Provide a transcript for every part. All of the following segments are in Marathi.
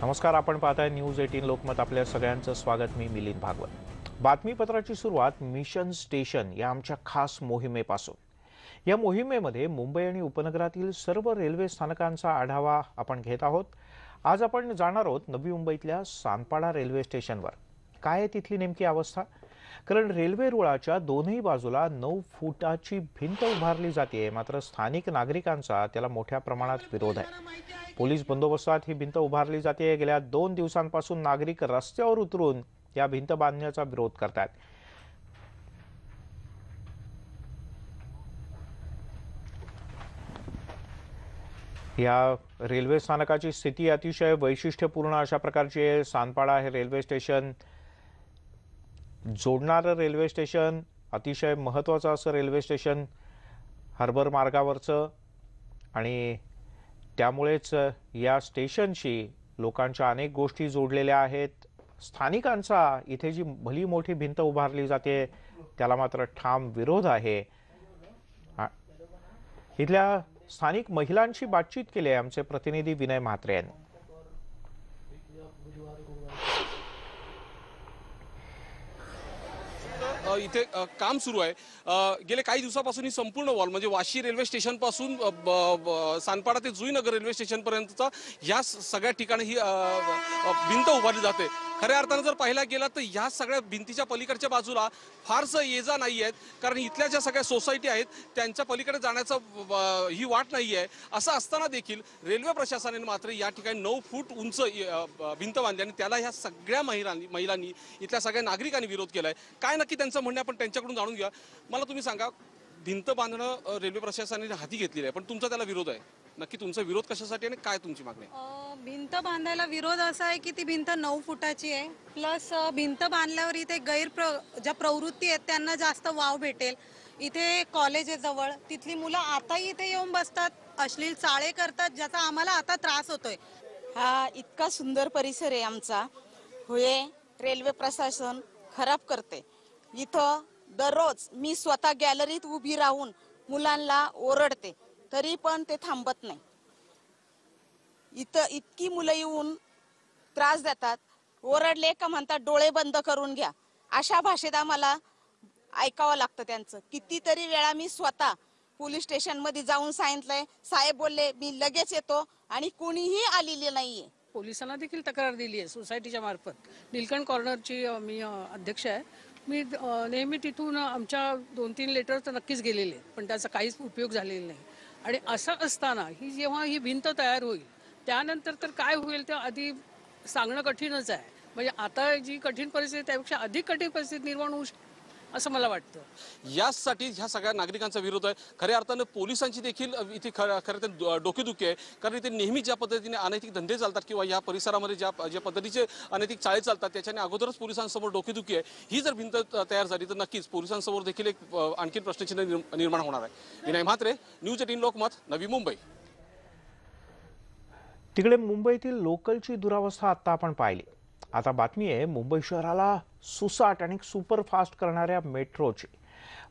नमस्कार, आपण पाहताय न्यूज 18 लोकमत. आपल्या सगळ्यांचं स्वागत. मी मिलिंद भागवत. बातमीपत्राची सुरुवात मिशन स्टेशन या आमच्या खास मोहिमेपासून. या मोहिमेमध्ये मुंबई आणि उपनगरातील सर्व रेल्वे स्थानकांचा आढावा आपण घेत आहोत. आज आपण जाणार आहोत नवी मुंबईतल्या सानपाडा रेल्वे स्टेशनवर. काय आहे तिथली नेमकी अवस्था? कारण रेल्वे रुळाच्या दोन्ही बाजूला 9 फुटाची भिंत उभारली जाते, मात्र स्थानिक नागरिकांचा त्याला मोठ्या प्रमाणात विरोध आहे. पोलीस बंदोबस्तात ही भिंत उभारली जाते. गेल्या 2 दिवसांपासून नागरिक रस्त्यावर उतरून या भिंत बांधण्याचा विरोध करतात. या रेल्वे स्थानकाची स्थिती अतिशय वैशिष्ट्यपूर्ण अशा प्रकारची आहे. सानपाडा हे रेल्वे स्टेशन जोडणारं रेल्वे स्टेशन, अतिशय महत्त्वाचं असं रेल्वे स्टेशन, हार्बर मार्गावरचं, आणि त्यामुळेच या स्टेशनशी लोकांच्या अनेक गोष्टी जोडलेल्या आहेत. स्थानिकांचा इथे जी भली मोठी भिंत उभारली जाते त्याला मात्र ठाम विरोध आहे. इथल्या स्थानिक महिलांशी बातचीत केली आहे आमचे प्रतिनिधी विनय म्हात्रे यांनी. इथे काम सुरू आहे. गेले काही दिवसापासून ही संपूर्ण वॉल म्हणजे वाशी रेल्वे स्टेशन पासून सानपाडा ते जुईनगर रेल्वे स्टेशन पर्यंतचा या सगळ्या ठिकाणी ही भिंत उभारली जाते. खऱ्या अर्थानं जर पाहायला गेला तर या सगळ्या भिंतीच्या पलीकडच्या बाजूला फारसं ये-जा नाही आहेत, कारण इथल्या ज्या सगळ्या सोसायटी आहेत त्यांच्या पलीकडे जाण्याचं ही वाट नाही आहे. असं असताना देखील रेल्वे प्रशासनाने मात्र या ठिकाणी 9 फूट उंच भिंत बांधली आणि त्याला ह्या सगळ्या महिलांनी इथल्या सगळ्या नागरिकांनी विरोध केलाय. काय नक्की त्यांचं म्हणणं आपण त्यांच्याकडून जाणून घ्या. मला तुम्ही सांगा, भिंत बांधणं रेल्वे प्रशासनाने हाती घेतलेलं आहे, पण तुमचा त्याला विरोध आहे. नक्की तुमचा विरोध कशासाठी आणि काय तुमची मागणी आहे? भिंत बांधायला विरोध असा आहे की ती भिंत 9 फुटाची आहे. प्लस भिंत बांधल्यावर इथे ज्या प्रवृत्ती आहेत त्यांना जास्त वाव भेटेल. इथे कॉलेज आहे जवळ, तिथली मुलं आताही इथे येऊन बसतात, अश्लील चाळे करतात, ज्याचा आम्हाला आता त्रास होतोय. हा इतका सुंदर परिसर आहे आमचा, होय रेल्वे प्रशासन खराब करते. इथं दररोज मी स्वतः गॅलरीत उभी राहून मुलांना ओरडते, तरी पण ते थांबत नाही. इथं इतकी मुलं येऊन त्रास देतात, ओरडले का म्हणतात डोळे बंद करून घ्या. अशा भाषेत आम्हाला ऐकावं लागतं त्यांचं. कितीतरी वेळा मी स्वतः पोलीस स्टेशन मध्ये जाऊन सांगितलंय. साहेब बोलले मी लगेच येतो आणि कुणीही आलेले नाहीये. पोलिसांना देखील तक्रार दिली आहे सोसायटीच्या मार्फत. नीलकंठ कॉर्नरची मी अध्यक्ष आहे. मी नेहमी तिथून आमच्या 2-3 लेटर तर नक्कीच गेलेले, पण त्याचा काहीच उपयोग झालेला नाही. आणि असं असताना ही जेव्हा ही भिंत तयार होईल त्यानंतर तर काय होईल ते आधी सांगणं कठीणच आहे. म्हणजे आता जी कठीण परिस्थिती त्यापेक्षा अधिक कठीण परिस्थिती निर्माण होऊ शकते असं मला वाटतं. यासाठी ह्या सगळ्या नागरिकांचा विरोध आहे. खऱ्या अर्थानं पोलिसांची देखील इथे खरं तर डोकेदुखी आहे, कारण इथे नेहमी ज्या पद्धतीने अनैतिक धंदे चालतात किंवा या परिसरामध्ये ज्या पद्धतीचे अनैतिक चाळे चालतात त्याच्याने अगोदरच पोलिसांसमोर डोकेदुखी आहे. ही जर भिंत तयार झाली तर नक्कीच पोलिसांसमोर देखील एक आणखी प्रश्नचिन्ह निर्माण होणार आहे. विनय म्हात्रे, न्यूज 18 लोकमत, नवी मुंबई. तिकडे मुंबईतील लोकलची दुरावस्था आता आपण पाहिली. आता बातमी आहे मुंबई शहराला सुसाट आणि सुपरफास्ट करणाऱ्या मेट्रोची.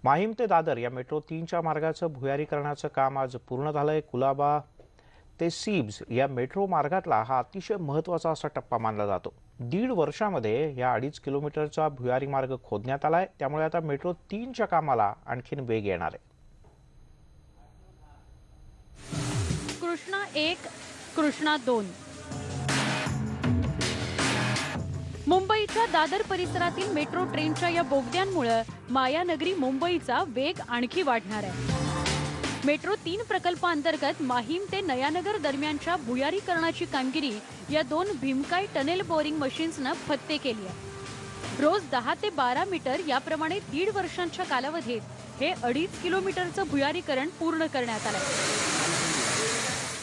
माहीम ते दादर या मेट्रो 3च्या मार्गाचं भुयारीकरणाचं काम आज पूर्ण झालंय. कुलाबा ते सिब्स या मेट्रो मार्गातला हा अतिशय महत्त्वाचा असा टप्पा मानला जातो. 1.5 वर्षामध्ये या 2.5 किलोमीटरचा भुयारी मार्ग खोदण्यात आलाय. त्यामुळे आता मेट्रो 3च्या कामाला आणखीन वेग येणार आहे. कृष्णा 1, कृष्णा 2. मुंबईच्या दादर परिसरातील मेट्रो ट्रेनच्या या बोगद्यांमुळे मायानगरी मुंबईचा वेग आणखी वाढणार आहे. मेट्रो 3 प्रकल्पांतर्गत माहीम ते नयानगर दरम्यानच्या भुयारीकरणाची कामगिरी या 2 भीमकाय टनेल बोरिंग मशीन्सनं फत्ते केली आहे. रोज 10 ते 12 मीटर याप्रमाणे 1.5 वर्षांच्या कालावधीत हे 2.5 किलोमीटरचं भुयारीकरण पूर्ण करण्यात आलंय.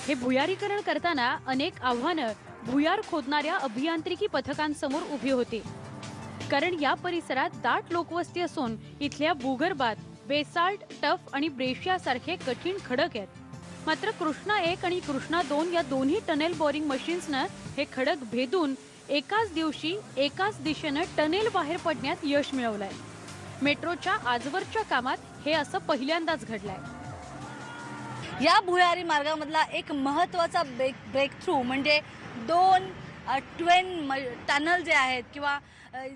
हे भुयारीकरण करताना अनेक आव्हानं भुयार खोदणाऱ्या अभियांत्रिकी पथकांसमोर उभी होती. कारण या परिसरात दाट लोकवस्ती असून इथल्या भूगर्भात बेसाल्ट, टफ आणि ब्रेशिया सारखे कठीण खडक आहेत. मात्र कृष्णा 1 आणि कृष्णा 2 या दोन्ही टनेल बोरिंग मशीन्सनं हे खडक भेदून एकाच दिवशी एकाच दिशेनं टनेल बाहेर पडण्यात यश मिळवलंय. मेट्रोच्या आजवरच्या कामात हे असं पहिल्यांदाच घडलंय. या भुयारी मार्गामधला एक महत्त्वाचा ब्रेक थ्रू म्हणजे 2 ट्वेन टनल जे आहेत किंवा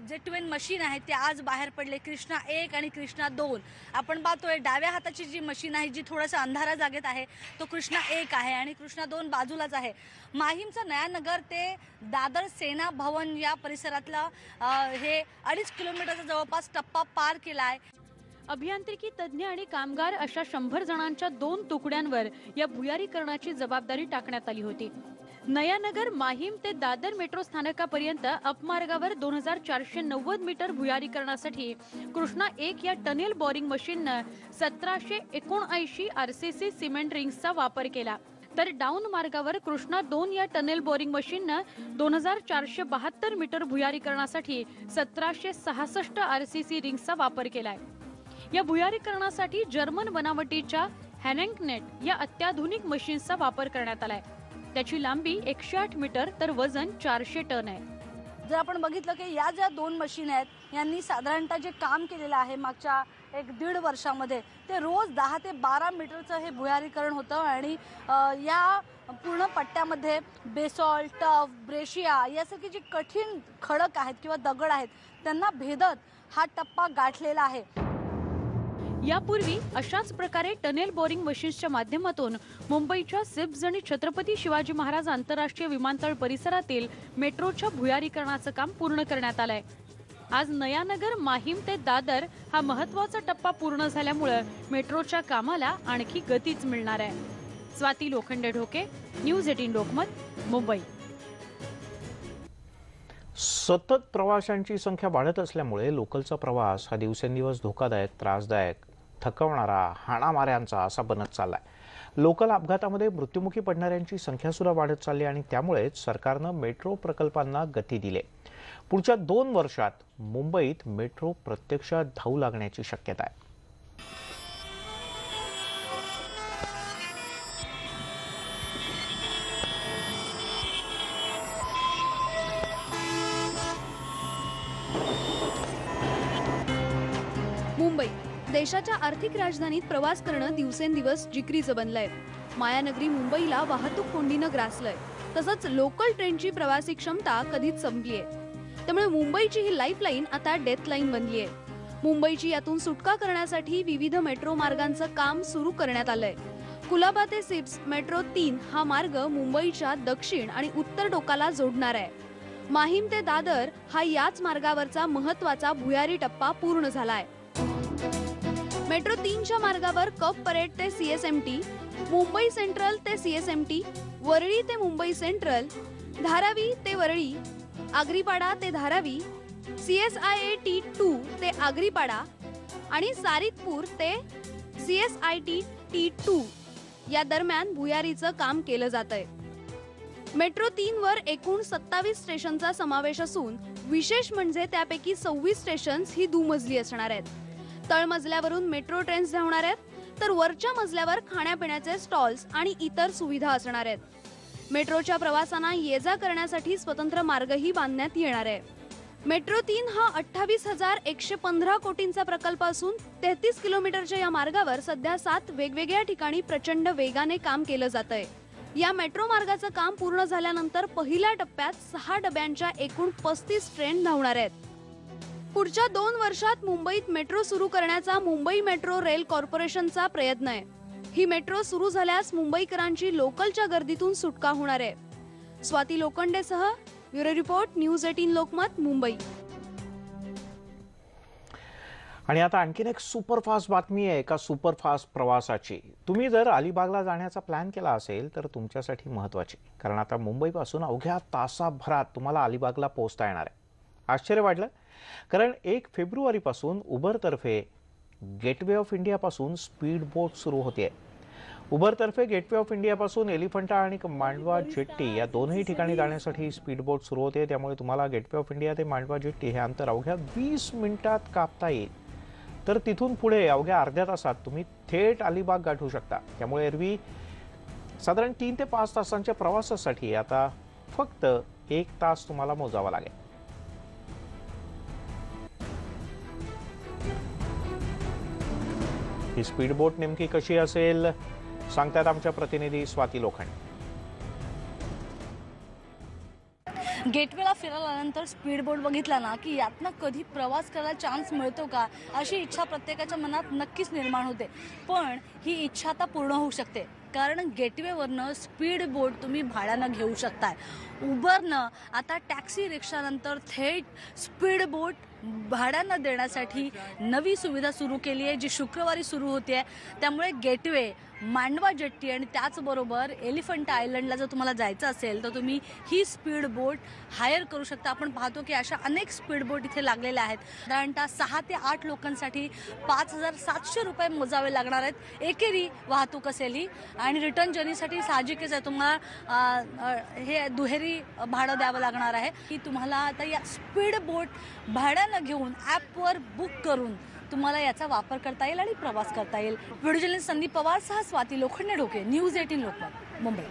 जे ट्वेन मशीन आहेत ते आज बाहेर पडले. कृष्णा 1 आणि कृष्णा 2 आपण पाहतोय. डाव्या हाताची जी मशीन आहे जी थोडंसं अंधारा जागेत आहे तो कृष्णा 1 आहे आणि कृष्णा 2 बाजूलाच आहे. माहीमचं नयानगर ते दादर सेना भवन या परिसरातला हे 2.5 किलोमीटरचा जवळपास टप्पा पार केला आहे. अभियांत्रिकी तज्ज्ञ आणि कामगार अशा 100 जणांच्या 2 तुकड्यांवर या भुयारीकरणाची जबाबदारी टाकण्यात आली होती. नयानगर माहीम ते दादर मेट्रो स्थानकापर्यंत अपमार्गावर 2490 मीटर भुयारीकरणासाठी कृष्णा 1 या टनेल बोरिंग मशीननं 1779 RCC सिमेंट रिंग्सचा वापर केला. तर डाऊन मार्गावर कृष्णा 2 या टनेल बोरिंग मशीननं 2472 मीटर भुयारीकरणासाठी 1766 RCC रिंग्सचा वापर केलाय. या भुयारीकरणासाठी जर्मन बनावटीच्या हॅनेंकनेट या अत्याधुनिक मशीन्सचा वापर करण्यात आलाय. त्याची लांबी 108 मीटर तर वजन 400 टन आहे. जर आपण बघितलं की या ज्या 2 मशीन आहेत यांनी साधारणतः जे काम केलेलं आहे मागच्या 1-1.5 वर्षामध्ये ते रोज 10 ते 12 मीटरचं हे भुयारीकरण होतं. आणि या पूर्ण पट्ट्यामध्ये बेसॉल्ट, टफ, ब्रेशिया यासारखी जी कठीण खडक आहेत किंवा दगड आहेत त्यांना भेदत हा टप्पा गाठलेला आहे. यापूर्वी अशाच प्रकारे टनेल बोरिंग मशीन्सच्या माध्यमातून मुंबईच्या सिप्स आणि छत्रपती शिवाजी महाराज आंतरराष्ट्रीय विमानतळ परिसरातील मेट्रोच्या भुयारीकरणाचं काम पूर्ण करण्यात आलंय. आज नयानगर माहीम ते दादर हा महत्त्वाचा टप्पा पूर्ण झाल्यामुळे मेट्रोच्या कामाला आणखी गतीच मिळणार आहे. स्वाती लोखंडे ढोके, न्यूज 18 लोकमत, मुंबई. सतत प्रवाशांची संख्या वाढत असल्यामुळे लोकलचा प्रवास हा दिवसेंदिवस धोकादायक, त्रासदायक, थकवणारा, हाणामाऱ्यांचा असा बनत चाललाय. लोकल अपघातामध्ये मृत्युमुखी पडणाऱ्यांची संख्या सुद्धा वाढत चालली आणि त्यामुळेच सरकारनं मेट्रो प्रकल्पांना गती दिली. पुढच्या 2 वर्षात मुंबईत मेट्रो प्रत्यक्षात धावू लागण्याची शक्यता आहे. मुंबई देशाच्या आर्थिक राजधानीत प्रवास करणं दिवसेंदिवस जिकरीचं बनलंय. मायानगरी मुंबईला वाहतूक कोंडीनं ग्रासलंय. तसंच लोकल ट्रेनची प्रवासी क्षमता कधीच संपलीये. त्यामुळे मुंबईची ही लाईफलाईन आता डेथलाईन बनलीये. मुंबईची यातून सुटका करण्यासाठी विविध मेट्रो मार्गांचं काम सुरू करण्यात आलंय. कुलाबा ते सिप्स मेट्रो 3 हा मार्ग मुंबईच्या दक्षिण आणि उत्तर टोकाला जोडणार आहे. माहीम ते दादर हा याच मार्गावरचा महत्त्वाचा भुयारी टप्पा पूर्ण झालाय. मेट्रो 3च्या मार्गावर कप परेड ते CSMT, मुंबई सेंट्रल ते CSMT, वरळी ते मुंबई सेंट्रल, धारावी ते वरळी, आगरीपाडा ते धारावी, CSIAT 2 ते आगरीपाडा आणि सारिकपूर ते CSIT T2 या दरम्यान भुयारीचं काम केलं जातंय. मेट्रो 3 वर एकूण 27 स्टेशनचा समावेश असून विशेष म्हणजे त्यापैकी 26 स्टेशन्स ही दुमजली असणार आहेत. तळमजल्यावरून मेट्रो ट्रेन्स धावणार आहेत, तर वरच्या मजल्यावर खाण्यापिण्याचे स्टॉल्स आणि इतर सुविधा असणार आहेत. मेट्रोच्या प्रवासांना ये जा करण्यासाठी स्वतंत्र मार्गही बांधण्यात येणार आहे. मेट्रो 3 हा 28,115 कोटींचा प्रकल्प असून 33 किलोमीटरच्या या मार्गावर सध्या 7 वेगवेगळ्या ठिकाणी प्रचंड वेगाने काम केलं जातंय. या मेट्रो मार्गाचं काम पूर्ण झाल्यानंतर पहिल्या टप्प्यात 6 डब्यांच्या एकूण 35 ट्रेन धावणार आहेत. पुढच्या 2 वर्षात मुंबईत मेट्रो सुरू करण्याचा मुंबई मेट्रो रेल कॉर्पोरेशनचा प्रयत्न आहे. ही मेट्रो सुरू झाल्यास मुंबईकरांची लोकलच्या गर्दीतून सुटका होणार आहे. स्वाती लोखंडेसह bureau report, news 18 Lokmat, Mumbai. आणि आता आणखीन एक सुपरफास्ट बातमी आहे एका सुपरफास्ट प्रवासाची. तुम्ही जर अलिबागला जाण्याचा प्लॅन केला असेल तर तुमच्यासाठी महत्त्वाची, कारण आता मुंबईपासून अवघ्या तासाभरात तुम्हाला अलिबागला पोहोचता येणार आहे. आश्चर्य वाटलं? कारण 1 फेब्रुवारीपासून उबरतर्फे गेटवे ऑफ इंडियापासून स्पीड बोट सुरू होते. उबरतर्फे गेटवे ऑफ इंडियापासून एलिफंटा आणि मांडवा जेट्टी या दोनही ठिकाणी जाण्यासाठी स्पीड बोट सुरू होते. त्यामुळे तुम्हाला गेटवे ऑफ इंडिया ते मांडवा जेट्टी हे अंतर अवघ्या 20 मिनिटात कापता येईल. तर तिथून पुढे अवघ्या अर्ध्या तासात तुम्ही थेट अलिबाग गाठू शकता. त्यामुळे एरवी साधारण 3 ते 5 तासांच्या प्रवासासाठी आता फक्त 1 तास तुम्हाला मोजावा लागेल. ही स्पीड बोट नेमकी कशी असेल सांगतात आमच्या प्रतिनिधी स्वाती लोखंडे. गेटवेला फिरायला आल्यानंतर स्पीड बोट बघितला ना की यातनं कधी प्रवास करायला चान्स मिळतो का अशी इच्छा प्रत्येकाच्या मनात नक्कीच निर्माण होते. पण ही इच्छा आता पूर्ण होऊ शकते, कारण गेटवेवरनं स्पीड बोट तुम्ही भाड्यानं घेऊ शकताय. उबरनं आता टॅक्सी रिक्षानंतर थेट स्पीड बोट भाड्यानं देण्यासाठी नवी सुविधा सुरू केली आहे, जी शुक्रवारी सुरू होते आहे. त्यामुळे गेटवे, मांडवा जेट्टी आणि त्याचबरोबर एलिफंट आयलंडला जर तुम्हाला जायचं असेल तर तुम्ही ही स्पीड बोट हायर करू शकता. आपण पाहतो की अशा अनेक स्पीड बोट इथे लागलेल्या आहेत. साधारणतः 6 ते 8 लोकांसाठी 5,700 रुपये मोजावे लागणार आहेत. एकेरी वाहतूक असेल ही, आणि रिटर्न जर्नीसाठी साहजिकच आहे तुम्हाला हे दुहेरी भाडं द्यावं लागणार आहे. की तुम्हाला आता या स्पीड बोट भाड्यानं घेऊन ॲपवर बुक करून तुम्हाला याचा वापर करता येईल आणि प्रवास करता येईल. व्हिडिओ जर्नलिस्ट संदीप पवार सह स्वाती लोखंडे ढोके, न्यूज 18 लोकमत, मुंबई.